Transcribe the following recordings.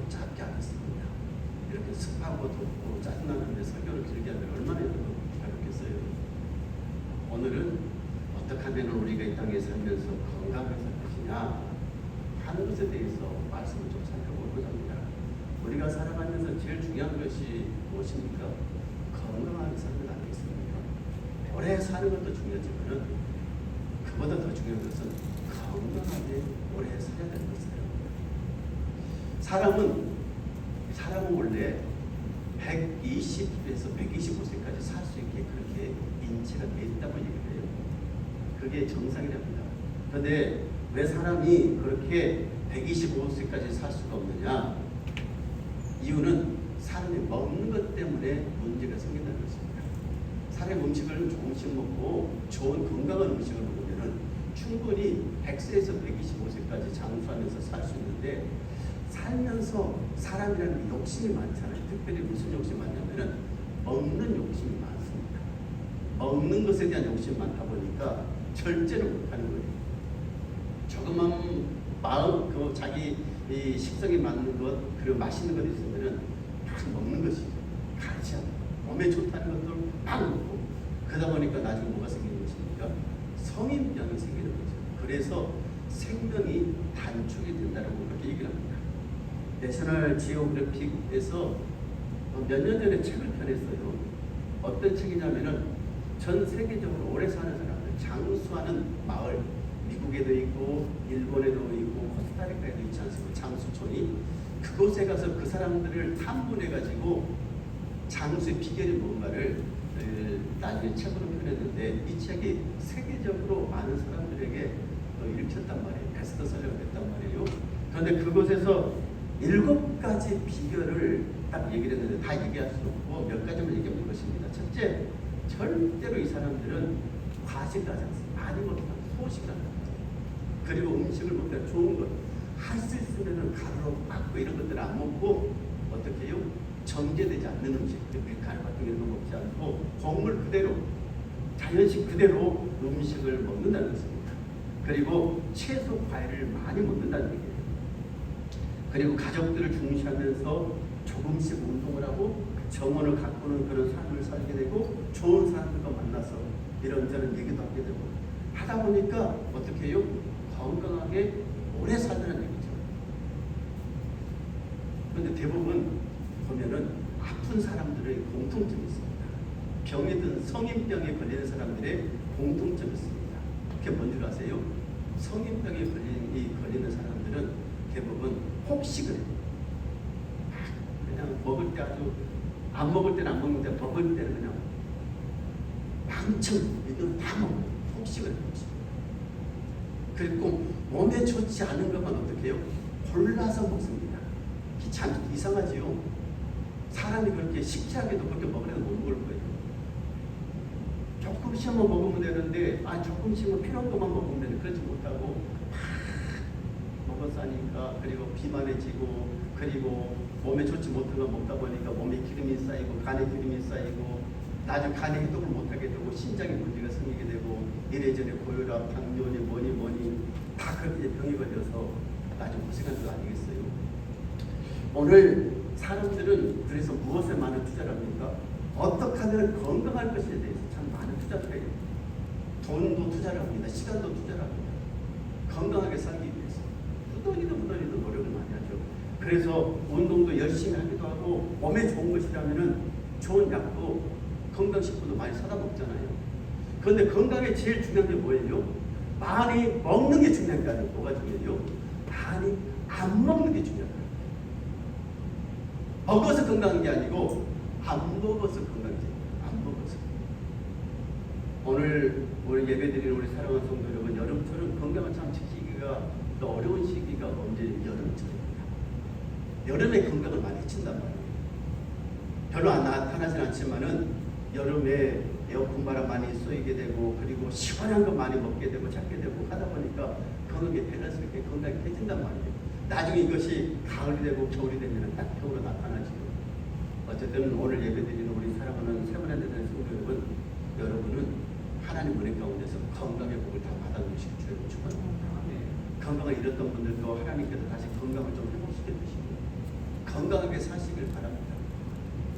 짧게 하겠습니다. 이렇게 습하고 덥고 짜증나는데 설교를 길게 하면 얼마나 가볍겠어요. 오늘은 어떻게 하면 우리가 이 땅에 살면서 건강하게 살 것이냐 하는 것에 대해서 말씀을 좀 살펴보고자 합니다. 우리가 살아가면서 제일 중요한 것이 무엇입니까? 건강하게 사는 것 아니겠습니까? 오래 사는 것도 중요하지만 그보다 더 중요한 것은 건강하게 오래 살아야 되는 것이에요. 사람은 원래 120에서 125세까지 살 수 있게 그렇게 인체가 돼 있다고 얘기를 해요. 그게 정상이랍니다. 그런데 왜 사람이 그렇게 125세까지 살 수가 없느냐? 이유는 사람이 먹는 것 때문에 문제가 생긴다는 것입니다. 사람의 음식을 조금씩 먹고 좋은 건강한 음식을 먹으면 충분히 100세에서 125세까지 장수하면서 살 수 있는데 살면서 사람이라는 게 욕심이 많잖아요. 특별히 무슨 욕심이 많냐면 먹는 욕심이 많습니다. 먹는 것에 대한 욕심이 많다 보니까 절제를 못하는 거예요. 조금만 마음, 자기 이 식성에 맞는 것, 그리고 맛있는 것 있으면은 막 먹는 것이죠. 가르치 않고 몸에 좋다는 것들 막 먹고 그러다 보니까 나중에 뭐가 생기는 것입니까? 성인병이 생기는 거죠. 그래서 생명이 단축이 된다고 그렇게 얘기를 합니다. 내셔널 지오그래픽에서 몇 년 전에 책을 펴냈어요. 어떤 책이냐면은 전 세계적으로 오래 사는 사람들, 장수하는 마을, 미국에도 있고 일본에도 있고 코스타리카에도 있지 않습니까? 장수촌이. 그곳에 가서 그 사람들을 탐문해가지고 장수의 비결이 뭔가를 나중에 책으로 펴냈는데 이 책이 세계적으로 많은 사람들에게 읽혔단 말이에요. 베스트셀러가 됐단 말이에요. 그런데 그곳에서 7가지 비결을 딱 얘기를 했는데 다 얘기할 수 없고 몇 가지만 얘기해볼 것입니다. 첫째, 절대로 이 사람들은 과식을 하지 않습니다. 많이 먹으면 소식을 한다. 그리고 음식을 먹을 때 좋은 것, 할 수 있으면 가루로 빻고 이런 것들을 안 먹고 어떻게 해요? 정제되지 않는 음식, 밀가루 같은 이런 거 먹지 않고 곡물 그대로, 자연식 그대로 음식을 먹는다는 것입니다. 그리고 채소, 과일을 많이 먹는다는 얘기예요. 그리고 가족들을 중시하면서 조금씩 운동을 하고 정원을 가꾸는 그런 삶을 살게 되고 좋은 사람들과 만나서 이런저런 얘기도 하게 되고 하다 보니까 어떻게 해요? 건강하게 오래 살다는 얘기죠. 그런데 대부분 보면은 아픈 사람들의 공통점이 있습니다. 병이든 성인병에 걸리는 사람들의 공통점이 있습니다. 그게 뭔지 아세요? 성인병에 걸리는 사람들은 대부분 폭식을 해요. 그냥 먹을 때 아주 안 먹을 때는 안 먹는데 먹을 때는 그냥 왕창 이건 다 먹어요. 폭식을 해요. 그리고 몸에 좋지 않은 것만 어떻게 해요? 골라서 먹습니다. 참 이상하지요? 사람이 그렇게 식치하게도 그렇게 먹으려고 못 먹을 거예요. 조금씩만 먹으면 되는데 조금씩만 필요한 것만 먹으면 되는데 그렇지 못하고 먹어서 하니까 그리고 비만해지고 그리고 몸에 좋지 못한 거 먹다 보니까 몸에 기름이 쌓이고 간에 기름이 쌓이고 나중에 간에 해독을 못하게 되고 신장에 문제가 생기게 되고 이래저래 고혈압, 당뇨니 뭐니 다 그렇게 병이 걸려서 나중에 고생하는 거 아니겠어요? 오늘 사람들은 그래서 무엇에 많은 투자를 합니까? 어떻게 하면 건강할 것에 대해서 참 많은 투자를 해요. 돈도 투자를 합니다. 시간도 투자를 합니다. 건강하게 살기 위해서 후덜이도 노력을 많이 하죠. 그래서 운동도 열심히 하기도 하고 몸에 좋은 것이라면은 좋은 약도 건강식품도 많이 사다 먹잖아요. 그런데 건강에 제일 중요한 게 뭐예요? 많이 먹는 게 중요한 게 아니고 뭐가 중요해요? 많이 안 먹는 게 중요해요. 먹어서 건강한 게 아니고 안 먹어서 건강해져요. 안 먹어서. 오늘 우리 예배드리는 우리 사랑하는 성도 여러분, 여름철은 건강을 참 지키기가 또 어려운 시기가 언제 여름철입니다. 여름에 건강을 많이 해친단 말이에요. 별로 안 나타나진 않지만은 여름에 에어컨 바람 많이 쏘이게 되고 그리고 시원한 거 많이 먹게 되고 찾게 되고 하다 보니까 건강에 밸런스있게 건강이 깨진단 말이에요. 나중에 이것이 가을이 되고 겨울이 되면 딱겨울로 나타나죠. 어쨌든 오늘 예배드리는 우리 사랑하는 세번의 대단한 성도 여러분은 하나님 은혜 가운데서 건강의 복을 다 받아주시길 주님을 축원합니다. 건강을 잃었던 분들도 하나님께서 다시 건강을 좀 회복시켜 주시고 건강하게 사시길 바랍니다.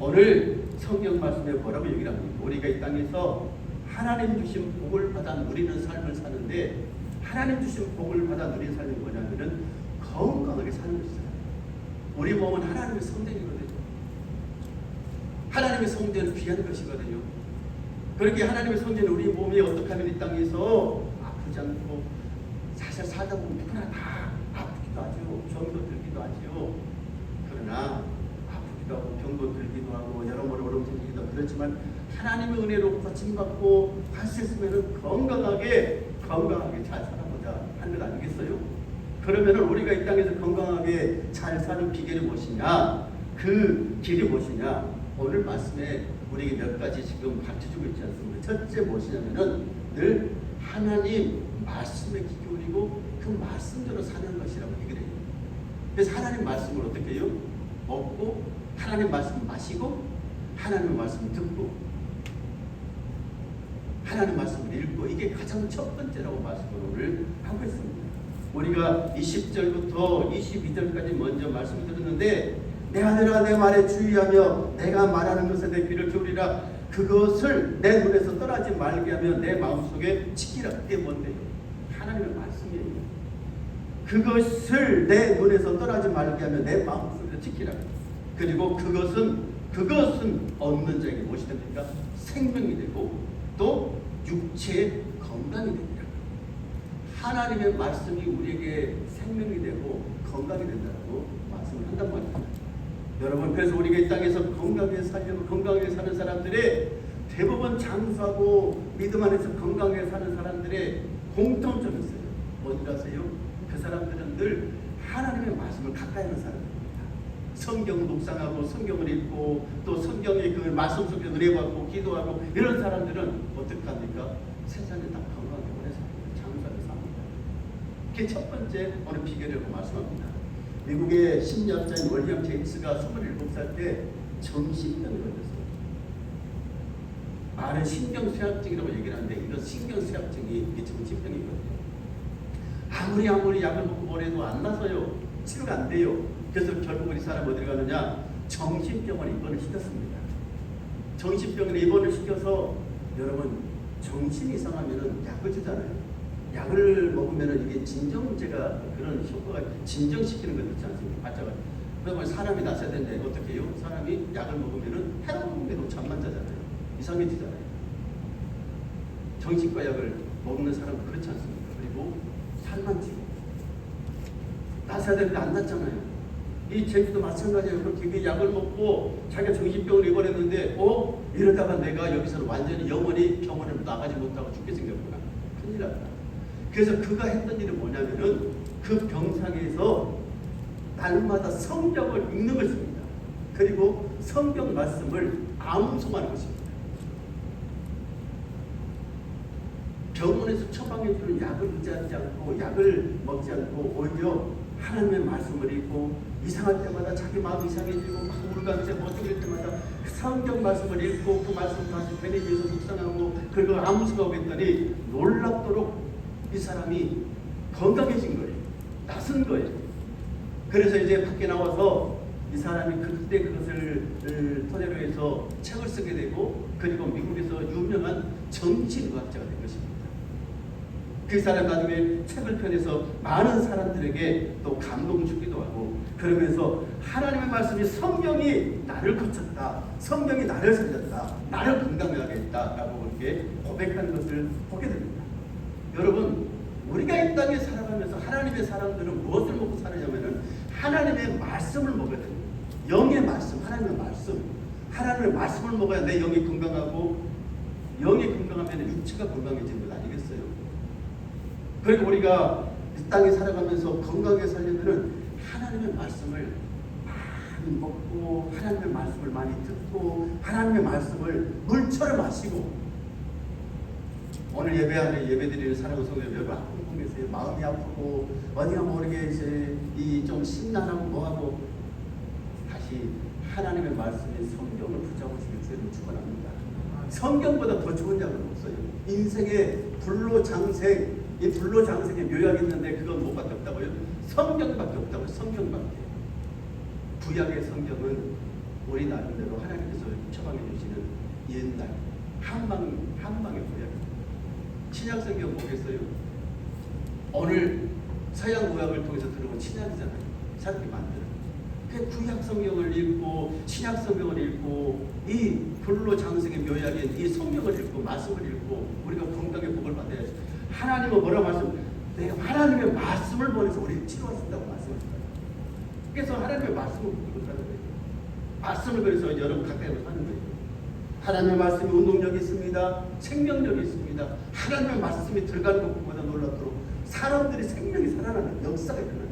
오늘 성경 말씀에 뭐라고 얘기를 합니까? 우리가 이 땅에서 하나님 주신 복을 받아 누리는 삶을 사는데, 하나님 주신 복을 받아 누리는 삶이 뭐냐면은 건강하게 사는 것이잖아요. 우리 몸은 하나님의 성전이거든요. 하나님의 성전은 귀한 것이거든요. 그렇게 하나님의 성전은 우리 몸이 어떻게 하면 이 땅에서 아프지 않고, 사실 살다 보면 누구나 다 아프기도 하죠. 병도 들기도 하죠. 그러나 아프기도 하고 병도 들기도 하고 여러모로 어려움지기도 하고, 그렇지만 하나님의 은혜로 고침받고 할 수 있으면 건강하게 잘 살아보자 하는 것 아니겠어요? 그러면 우리가 이 땅에서 건강하게 잘 사는 비결이 무엇이냐? 그 길이 무엇이냐? 오늘 말씀에 우리에게 몇 가지 지금 가르쳐주고 있지 않습니까? 첫째 무엇이냐면은 늘 하나님 말씀에 귀 기울이고 그 말씀대로 사는 것이라고 얘기를 해요. 그래서 하나님 말씀을 어떻게 해요? 먹고, 하나님 말씀 마시고, 하나님의 말씀 듣고, 하나님 말씀을 읽고, 이게 가장 첫 번째라고 말씀을 오늘 하고 있습니다. 우리가 20절부터 22절까지 먼저 말씀을 들었는데, 내 아들아 내 말에 주의하며 내가 말하는 것에 내 귀를 기울이라. 그것을 내 눈에서 떠나지 말게 하며 내 마음속에 지키라. 그게 뭔데요? 하나님의 말씀이에요. 그것을 내 눈에서 떠나지 말게 하며 내 마음속에 지키라. 그리고 그것은 얻는 자에게 무엇이 됩니까? 생명이 되고 또 육체의 건강이 됩니다. 하나님의 말씀이 우리에게 생명이 되고 건강이 된다고 말씀을 한단 말입니다. 여러분, 그래서 우리가 이 땅에서 건강하게 살려고, 건강하게 사는 사람들의 대부분 장수하고 믿음 안에서 건강하게 사는 사람들의 공통점이 있어요. 뭔지 아세요? 그 사람들은 늘 하나님의 말씀을 가까이 하는 사람입니다. 성경 묵상하고 성경을 읽고 또 성경의 그 말씀 속에 은혜 받고 기도하고, 이런 사람들은 어떻게 합니까? 세상에 다 건강하게 오래 삽니다. 장수하게 삽니다. 그게 첫 번째 오늘 비결이라고 말씀합니다. 미국의 심리학자인 월리엄 제임스가 27살 때 정신병에 걸렸어요. 말은 신경쇠약증이라고 얘기를 하는데, 이건 신경쇠약증이 이게 정신병이거든요. 아무리 약을 먹고 뭐래도 안 나서요. 치료가 안 돼요. 그래서 결국 이 사람 어디 가느냐? 정신병원에 입원을 시켰습니다. 정신병원에 입원을 시켜서, 여러분, 정신이 이상하면 약을 주잖아요. 약을 먹으면 이게 진정제가 그런 효과가 진정시키는 것 있지 않습니까? 바짝을. 그러면 사람이 나서야 되는데 어떻게 해요? 사람이 약을 먹으면 해로운데도 잠만 자잖아요. 이상해지잖아요. 정신과 약을 먹는 사람은 그렇지 않습니까? 그리고 살만 찌고 나서야 되는데 안 났잖아요. 이 제주도 마찬가지예요. 그렇게 약을 먹고 자기가 정신병을 입원했는데 이러다가 내가 여기서 완전히 영원히 병원에 나가지 못하고 죽게 생겼구나. 큰일 났다. 그래서 그가 했던 일은 뭐냐면은 그 병상에서 날마다 성경을 읽는 것입니다. 그리고 성경 말씀을 암송하는 것입니다. 병원에서 처방해주는 약을 의지하지 않고, 약을 먹지 않고, 오히려 하나님의 말씀을 읽고, 이상할 때마다 자기 마음이 이상해지고 막 우울감이 어떻게 때마다 그 성경 말씀을 읽고 그 말씀 다시 되뇌면서 묵상하고 그리고 암송하고 했더니 놀랍도록 이 사람이 건강해진 거예요. 낫은 거예요. 그래서 이제 밖에 나와서 이 사람이 그때 그것을 토대로 해서 책을 쓰게 되고, 그리고 미국에서 유명한 정신의학자가 된 것입니다. 그 사람 나중에 책을 펴내서 많은 사람들에게 또 감동 주기도 하고, 그러면서 하나님의 말씀이 성경이 나를 고쳤다, 성경이 나를 살렸다, 나를 건강하게 했다라고 그렇게 고백하는 것을 보게 됩니다. 여러분, 우리가 이 땅에 살아가면서 하나님의 사람들은 무엇을 먹고 사느냐면은 하나님의 말씀을 먹어야 됩니다. 영의 말씀, 하나님의 말씀, 하나님의 말씀을 먹어야 내 영이 건강하고, 영이 건강하면 육체가 건강해지는 것 아니겠어요? 그리고 우리가 이 땅에 살아가면서 건강하게 살려면은 하나님의 말씀을 많이 먹고, 하나님의 말씀을 많이 듣고, 하나님의 말씀을 물처럼 마시고. 오늘 예배하는 예배드리는 사랑하는 성도 여러분, 아프고 계세요. 마음이 아프고 어디가 모르게 이제 이 좀 심란하고 뭐하고, 다시 하나님의 말씀인 성경을 붙잡으시길 주님을 축원합니다. 성경보다 더 좋은 약은 없어요. 인생의 불로장생, 이 불로장생에 묘약이 있는데 그건 뭐밖에 없다고요? 성경밖에 없다고요. 성경밖에. 구약의 성경은 우리 나름대로 하나님께서 처방해 주시는 옛날 한방의 구약입니다. 신약 성경 보겠어요? 오늘 서양 구약을 통해서 들어온 신약이잖아요. 사람들이 만드는. 그 구약 성경을 읽고 신약 성경을 읽고 이 불로장생의 묘약인 이 성경을 읽고 말씀을 읽고 우리가 건강의 복을 받아야지. 하나님은 뭐라고 말씀? 내가 하나님의 말씀을 보내서 우리를 치료하신다고 말씀하셨어요. 그래서 하나님의 말씀을 붙들고 사는 거예요. 말씀을 그래서 여러분 가까이 사는 거예요. 하나님의 말씀이 운동력이 있습니다. 생명력이 있습니다. 하나님의 말씀이 들어가는 것보다 놀랍도록 사람들이 생명이 살아나는 역사가 일어나는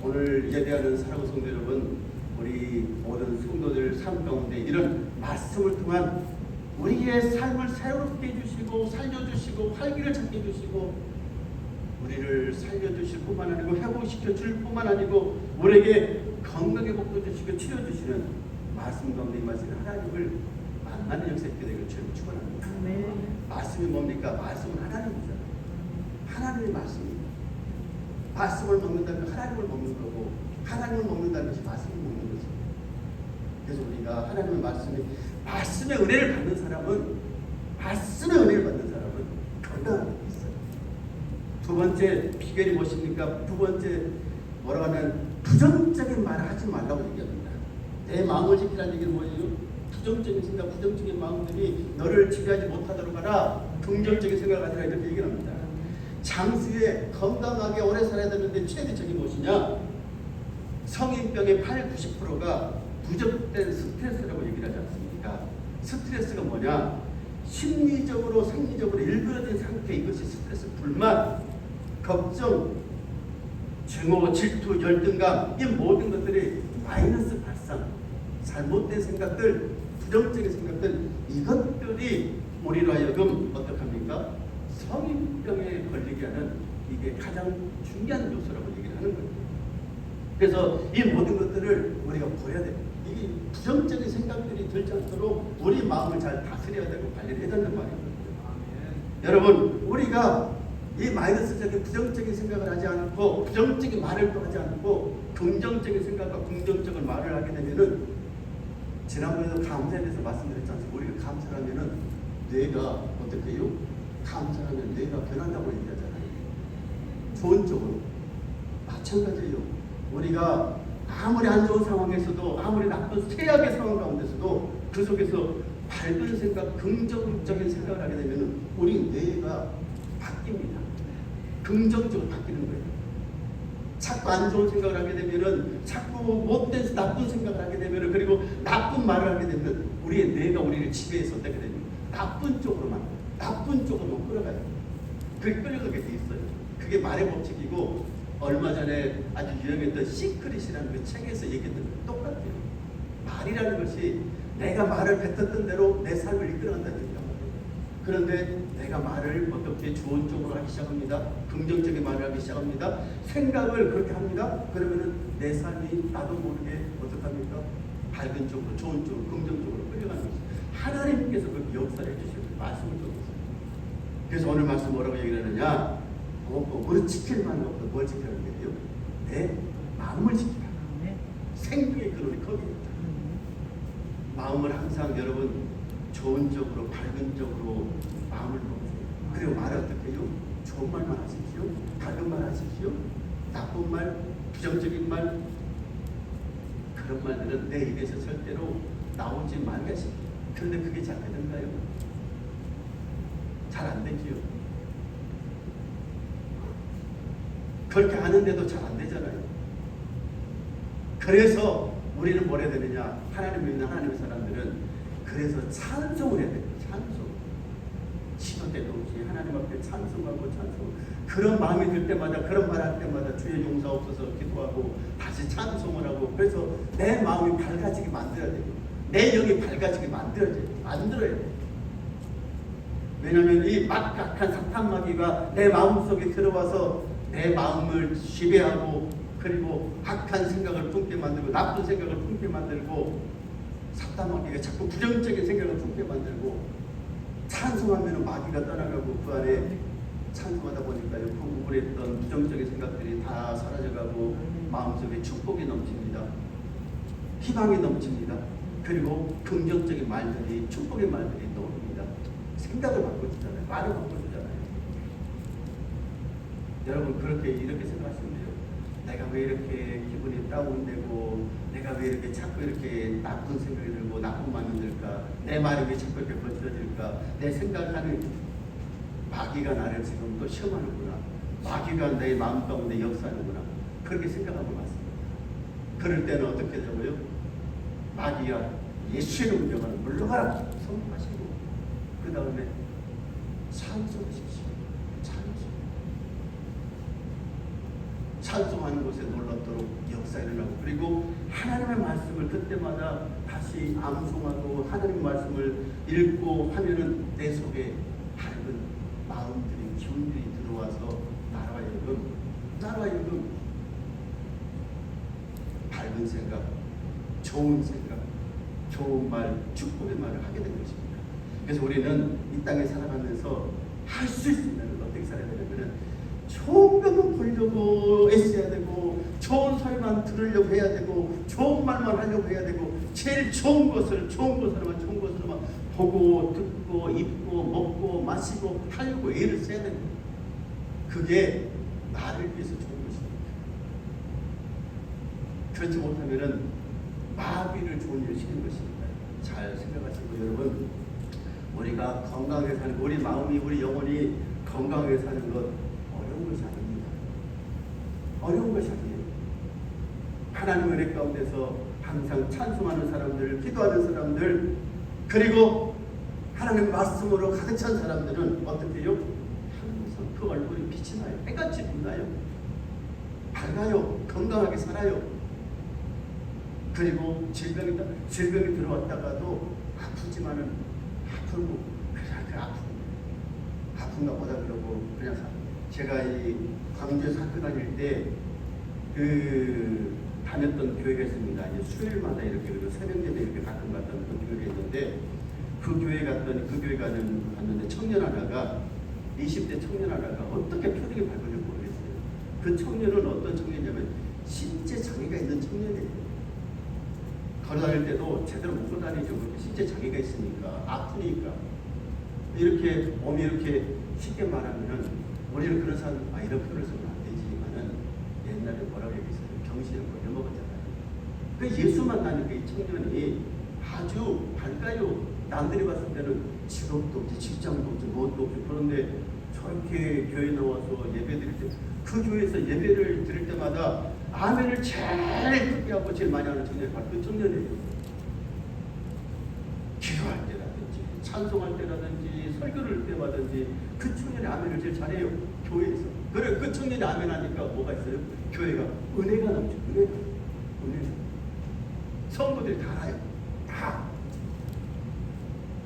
오늘 예배하는 사랑하는 성도 여러분, 우리 모든 성도들 삶 가운데 이런 말씀을 통한 우리의 삶을 새롭게 해주시고 살려주시고 활기를 찾게 해주시고 우리를 살려주실 뿐만 아니고 회복시켜 줄 뿐만 아니고 우리에게 건강의 복도 주시고 치료주시는 말씀 가운데 이 말씀이 하나님을 만나는 역사 있게 되기를 축원합니다. 말씀이 뭡니까? 말씀은 하나님이잖아요. 하나님의 말씀입니다. 말씀을 먹는다면 하나님을 먹는 거고 하나님을 먹는다는 것이 말씀을 먹는 거죠. 그래서 우리가 하나님의 말씀의 은혜를 받는 사람은 건강한 게 있어요. 두 번째 비결이 무엇입니까? 두 번째 뭐라고 하면 부정적인 말을 하지 말라고 얘기합니다. 내 마음을 지키라는 얘기는 뭐예요? 부정적인 생각, 부정적인 마음들이 너를 지배하지 못하도록 하라. 긍정적인 생각을 가지라 이렇게 얘기를 합니다. 장수에 건강하게 오래 살아야 되는데 최대적이 무엇이냐? 성인병의 80~90%가 누적된 스트레스라고 얘기를 하지 않습니까? 스트레스가 뭐냐? 심리적으로 생리적으로 일그러진 상태, 이것이 스트레스, 불만, 걱정, 증오, 질투, 열등감, 이 모든 것들이 마이너스 발상, 잘못된 생각들, 부정적인 생각들, 이것들이 우리로 하여금 어떡합니까? 성인병에 걸리게 하는 이게 가장 중요한 요소라고 얘기를 하는 거예요. 그래서 이 모든 것들을 우리가 버려야 돼요. 이게 부정적인 생각들이 들지 않도록 우리 마음을 잘 다스려야 되고 관리를 해야 된다는 말이거든요. 여러분, 우리가 이 마이너스적인 부정적인 생각을 하지 않고 부정적인 말을 또 하지 않고 긍정적인 생각과 긍정적인 말을 하게 되면은 지난번에도 감사에 대해서 말씀드렸지 않습니까? 우리가 감사하면은 뇌가 어떻게 해요? 감사하면 뇌가 변한다고 얘기하잖아요. 좋은 쪽으로. 마찬가지예요. 우리가 아무리 안 좋은 상황에서도 아무리 나쁜 최악의 상황 가운데서도 그 속에서 밝은 생각, 긍정적인 생각을 하게 되면 우리 뇌가 바뀝니다. 긍정적으로 바뀌는 거예요. 자꾸 안 좋은 생각을 하게 되면은 자꾸 못된 나쁜 생각을 하게 되면은 그리고 나쁜 말을 하게 되면 우리의 뇌가 우리를 지배해서 어떻게 됩니까? 나쁜 쪽으로만 끌어가요. 그게 끌려가게 돼 있어요. 그게 말의 법칙이고 얼마 전에 아주 유명했던 시크릿이라는 그 책에서 얘기했던 거 똑같아요. 말이라는 것이 내가 말을 뱉었던 대로 내 삶을 이끌어간다는 얘기란 말이에요. 그런데 내가 말을 어떻게 좋은 쪽으로 하기 시작합니다. 긍정적인 말을 하기 시작합니다. 생각을 그렇게 합니다. 그러면은 내 삶이 나도 모르게 어떡합니까? 밝은 쪽으로, 좋은 쪽으로, 긍정적으로 끌려가는 것이 하나님께서 그 역사를 해주시는 말씀을 통해서. 그래서 오늘 말씀 뭐라고 얘기를 하느냐? 우리 지킬 만한 것도 뭘 지키라는 거예요? 내 마음을 지키라. 생명의 근원이 거기입니다. 마음을 항상 여러분 좋은 쪽으로, 밝은 쪽으로 마음을 먹으세요. 그리고 말을 어떻게 해요? 좋은 말만 하십시오. 밝은 말 하십시오. 나쁜 말, 부정적인 말, 그런 말들은 내 입에서 절대로 나오지 말겠습니다. 그런데 그게 잘 되는가요? 잘 안 되지요. 그렇게 하는데도 잘 안 되잖아요. 그래서 우리는 뭘 해야 되느냐? 하나님을 믿는 하나님의 사람들은 그래서 찬송을 해야 돼요. 찬송. 시도 때도 없이 하나님 앞에 찬송하고 그런 마음이 들 때마다 그런 말 할 때마다 주의 용서옵소서 기도하고 다시 찬송을 하고 그래서 내 마음이 밝아지게 만들어야 돼요. 내 영이 밝아지게 만들어야 돼요. 왜냐하면 이 막악한 사탄마귀가 내 마음속에 들어와서 내 마음을 지배하고 그리고 악한 생각을 품게 만들고 나쁜 생각을 품게 만들고 사탄마귀가 자꾸 부정적인 생각을 품게 만들고 찬송하면 마귀가 떠나가고 그 안에 찬송하다 보니까요, 그 우울했던 부정적인 생각들이 다 사라져가고 마음속에 축복이 넘칩니다. 희망이 넘칩니다. 그리고 긍정적인 말들이, 축복의 말들이 떠오릅니다. 생각을 바꿔주잖아요. 말을 바꿔주잖아요. 여러분 그렇게 이렇게 생각하시면 돼요. 내가 왜 이렇게 기분이 다운되고, 내가 왜 이렇게 자꾸 이렇게 나쁜 생각이 들고 나쁜 마음이 들까, 내 말이 왜 자꾸 이렇게 거칠어질까, 내 생각하는 마귀가 나를 지금 또 시험하는구나, 마귀가 내 마음 가운데 역사하는구나, 그렇게 생각하고 맞습니다. 그럴 때는 어떻게 되고요? 마귀야 예수의 능력을 물러가라 선포하시고, 그 다음에 찬송하십시오. 찬송하는 곳에 놀랍도록 역사 일어나고, 그리고 하나님의 말씀을 그때마다 다시 암송하고 하나님의 말씀을 읽고 하면은 내 속에 밝은 마음들이, 기운들이 들어와서 나라와 하여금 밝은 생각, 좋은 생각, 좋은 말, 축복의 말을 하게 된 것입니다. 그래서 우리는 이 땅에 살아가면서 할 수 있습니다. 어떻게 살아야 되냐면 좋은 것만 보려고 애써야 되고, 좋은 소리만 들으려고 해야 되고, 좋은 말만 하려고 해야 되고, 제일 좋은 것으로만 보고 듣고 입고 먹고 마시고 하려고 애를 써야 됩니다. 그게 나를 위해서 좋은 것입니다. 그렇지 못하면은 마귀를 좋은 일을 시키는 것입니다. 잘 생각하시고, 여러분 우리가 건강하게 사는, 우리 마음이, 우리 영혼이 건강하게 사는 것 어려운 것이 아닙니다. 어려운 것이 아니에요. 하나님의 은혜 가운데서 항상 찬송하는 사람들, 기도하는 사람들, 그리고 하나님 말씀으로 가득 찬 사람들은 어떻게 해요? 항상 그 얼굴이 빛이 나요. 해같이 빛나요. 밝아요. 건강하게 살아요. 그리고 질병이 들어왔다가도 아프지만은 아프고, 그냥 아픈가 보다 그러고 그냥 제가 이 광주에서 학교 다닐 때 다녔던 교회가 있습니다. 이제 수요일마다 이렇게 새벽 예배 이렇게 가끔 갔던 그 교회가 있는데, 그 교회 갔는데 청년 하나가, 20대 청년 하나가 어떻게 표정이 밝은지 모르겠어요. 그 청년은 어떤 청년이냐면 신체 장애가 있는 청년이에요. 걸어다닐 때도 제대로 못 걸어다니죠. 신체 장애가 있으니까, 아프니까. 이렇게 몸이 이렇게 쉽게 말하면은 우리는 그런 사람, 이런 표현을 쓰면 안 되지만은 옛날에 뭐라고 얘기했어요? 병신을 걸려먹었잖아요. 그 예수 만나니까 이 청년이 아주 밝아요. 남들이 봤을 때는 직업도 없지, 직장도 없지, 무엇도 없지. 그런데 저렇게 교회 나와서 예배 드릴 때, 그 교회에서 예배를 드릴 때마다 아멘을 제일 크게 하고 제일 많이 하는 청년이 바로 그 청년이에요. 기도할 때라든지, 찬송할 때라든지, 설교를 할 때라든지 그 청년이 아멘을 제일 잘해요. 교회에서. 그래, 그 청년이 아멘 하니까 뭐가 있어요? 교회가 은혜가 넘쳐. 은혜가. 성도들이 다 알아요. 다.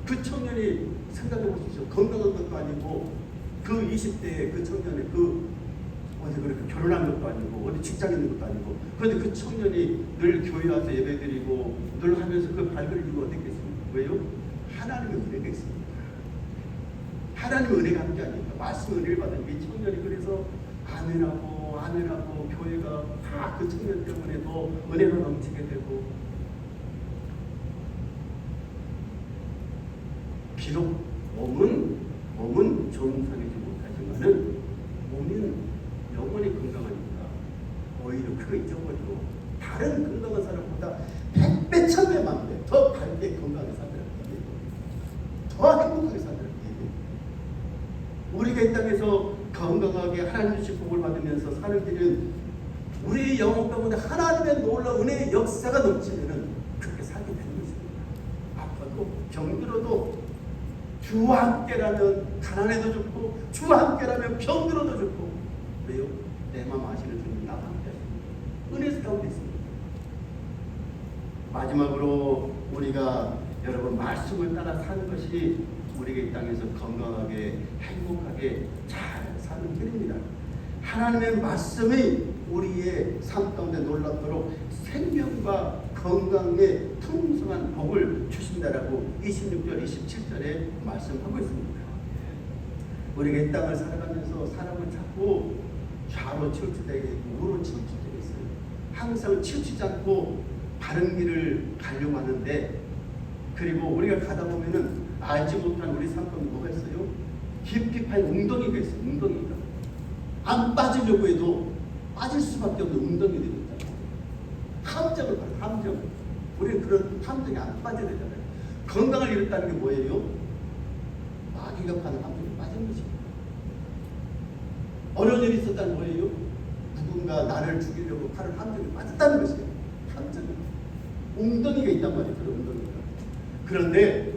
그 청년이 생각해 보십시오. 건강한 것도 아니고, 그 20대의 그 청년이 어디 그렇게 결혼한 것도 아니고, 어디 직장 있는 것도 아니고, 그런데 그 청년이 늘 교회 와서 예배드리고 늘 하면서 그 밝을 이유가 어디 있겠습니까? 왜요? 하나님의 은혜가 있습니다. 하나님의 은혜가 함께 하니까, 말씀 은혜를 받은 이 청년이 그래서 아멘하고 교회가 다 그 청년 때문에 더 은혜가 넘치게 되고, 비록 몸은 정상이지 못하지만은 몸은 영원히 건강하니까 오히려 그거 잊어버리고 다른 건강한 사람보다 100배, 1000배, 10,000배 더 밝게 건강하게 살더라고요. 더 행복하게 살더라고요. 우리가 이 땅에서 건강하게 하나님 주신 복을 받으면서 사는 길은 우리 영혼 가운데 하나님의 놀라운 은혜의 역사가 넘치면은 그렇게 살게 되는 것입니다. 아파도 병들어도 주와 함께라면 가난해도 좋고, 주와 함께라면 병들어도 좋고. 왜요? 내 마음 아시는 주님 나와 함께 하십니다. 은혜 가운데 있습니다. 마지막으로 우리가 여러분 말씀을 따라 사는 것이 우리가 이 땅에서 건강하게 행복하게 잘 사는 길입니다. 하나님의 말씀이 우리의 삶 가운데 놀랍도록 생명과 건강의 풍성한 복을 주신다라고 26절, 27절에 말씀하고 있습니다. 우리가 이 땅을 살아가면서 사람을 자꾸 좌로 치우치되게 있고 우로 치우치되게 있어요. 항상 치우치지 않고 바른 길을 가려고 하는데, 그리고 우리가 가다 보면은 알지 못한 우리 삶 가운데 뭐가 있어요? 깊이 파인 웅덩이가 있어요. 웅덩이가 안 빠지려고 해도 빠질 수밖에 없는 웅덩이들이 있다. 함정을 봐요. 함정. 우리는 그런 함정에 안 빠져야 되잖아요. 건강을 잃었다는 게 뭐예요? 마귀가 파는 함정에 빠진 것입니다. 어려운 일이 있었다는 뭐예요? 누군가 나를 죽이려고 파는 함정에 빠졌다는 것이에요. 함정. 웅덩이가 있단 말이에요. 그런 웅덩이가. 그런데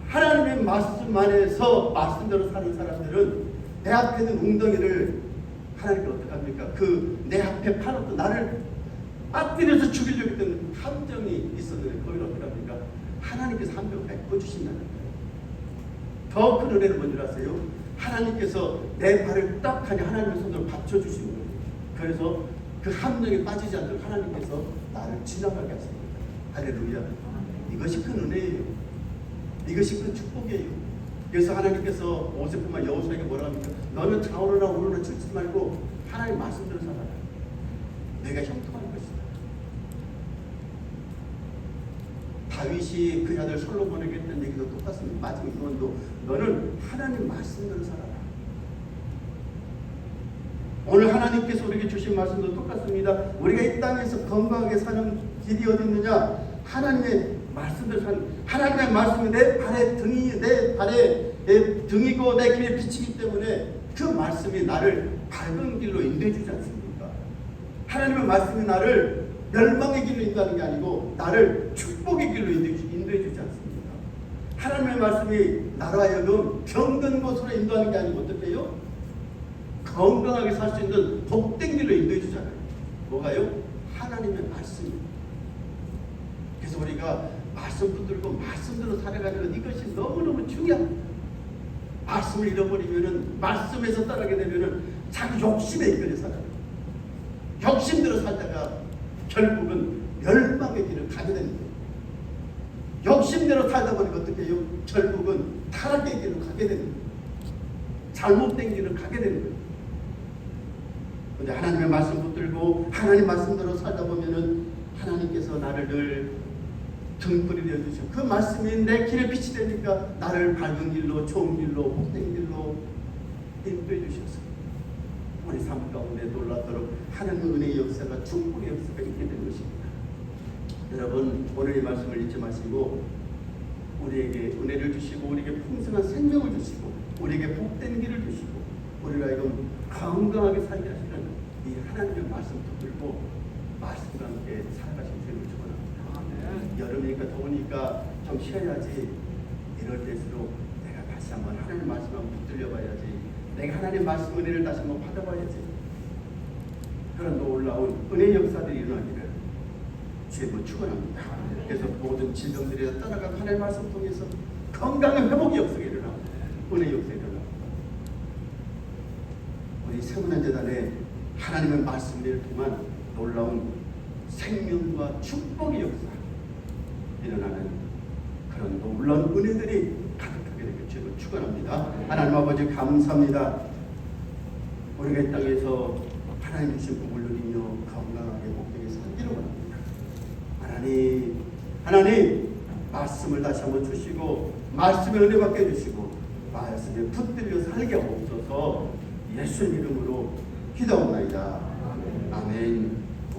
하나님의 말씀 안에서 말씀대로 사는 사람들은 내 앞에 있는 웅덩이를 하나님께 어떻게 합니까? 그 내 앞에 파놓고 나를 빠뜨려서 죽이려고 했던 함정이 있었는데 거기를 어떻게 합니까? 하나님께서 함정을 메꿔주신다는 거예요. 더 큰 은혜는 뭔지 아세요? 하나님께서 내 발을 딱하니 하나님의 손으로 받쳐주시는 거예요. 그래서 그 함정에 빠지지 않도록 하나님께서 나를 지나가게 하십니다. 할렐루야. 이것이 큰 은혜예요. 이것이 큰 축복이에요. 그래서 하나님께서 모세뿐만 여호수아에게 뭐라고 합니까? 너는 좌우로나 우로나 치우치지 말고 하나님 말씀대로 살아라. 내가 형통할 것이다. 다윗이 그 아들 솔로몬에게 했던 얘기도 똑같습니다. 마지막 유언도 너는 하나님 말씀대로 살아라. 오늘 하나님께서 우리에게 주신 말씀도 똑같습니다. 우리가 이 땅에서 건강하게 사는 길이 어디 있느냐? 하나님의 말씀대로 사는, 하나님의 말씀이 내 발의 등이, 내 발의 내 등이고 내 길에 비치기 때문에 그 말씀이 나를 밝은 길로 인도해 주지 않습니까? 하나님의 말씀이 나를 멸망의 길로 인도하는 게 아니고 나를 축복의 길로 인도해 주지 않습니까? 하나님의 말씀이 나로 하여금 병든 곳으로 인도하는 게 아니고 어떻게 해요? 건강하게 살 수 있는 복된 길로 인도해 주잖아요. 뭐가요? 하나님의 말씀이. 그래서 우리가 말씀 붙들고 말씀대로 살아가는 것, 이것이 너무너무 중요합니다. 말씀을 잃어버리면은, 말씀에서 따르게 되면은 자기 욕심에 이끌려 살아요. 욕심대로 살다가 결국은 멸망의 길을 가게 되는 거예요. 욕심대로 살다 보니까 어떻게 해요? 결국은 타락의 길을 가게 되는 거예요. 잘못된 길을 가게 되는 거예요. 근데 하나님의 말씀 붙들고 하나님 말씀대로 살다 보면은 하나님께서 나를 늘 등불이 되어주시고 그 말씀이 내 길에 빛이 되니까 나를 밝은 길로, 좋은 길로, 복된 길로 인도해 주셔서 우리 삶 가운데 놀랍도록 하나님의 은혜의 역사가, 축복의 역사가 있게 된 것입니다. 여러분, 오늘 이 말씀을 잊지 마시고 우리에게 은혜를 주시고 우리에게 풍성한 생명을 주시고 우리에게 복된 길을 주시고 우리가 이건 건강하게 살게 하시는 이 하나님의 말씀 붙들고 말씀과 함께 살아가시는 주님을 축원합니다. 여름이니까 더우니까 좀 쉬어야지. 이럴 때일수록 내가 다시 한번 하나님 말씀을 붙들려 봐야지. 내가 하나님 말씀 은혜를 다시 한번 받아봐야지. 그런 놀라운 은혜의 역사들이 일어나기를 주님을 축원합니다. 그래서 모든 질병들이 떠나가고 하나님의 말씀 통해서 건강한 회복의 역사가 일어납니다. 은혜의 역사가 일어납니다. 우리 세문안 재단에 하나님의 말씀을 통한 놀라운 생명과 축복의 역사 일어나는 그런 놀라운 은혜들이 가득하게 되길 주님을 축원합니다. 하나님 아버지 감사합니다. 우리가 이 땅에서 하나님 주신 복을 누리며 건강하게 복되게 살기를 원합니다. 하나님 말씀을 다시 한번 주시고 말씀의 은혜 받게 해주시고 말씀에 붙들려 살게 하옵소서. 예수의 이름으로 기도하옵나이다. 아멘.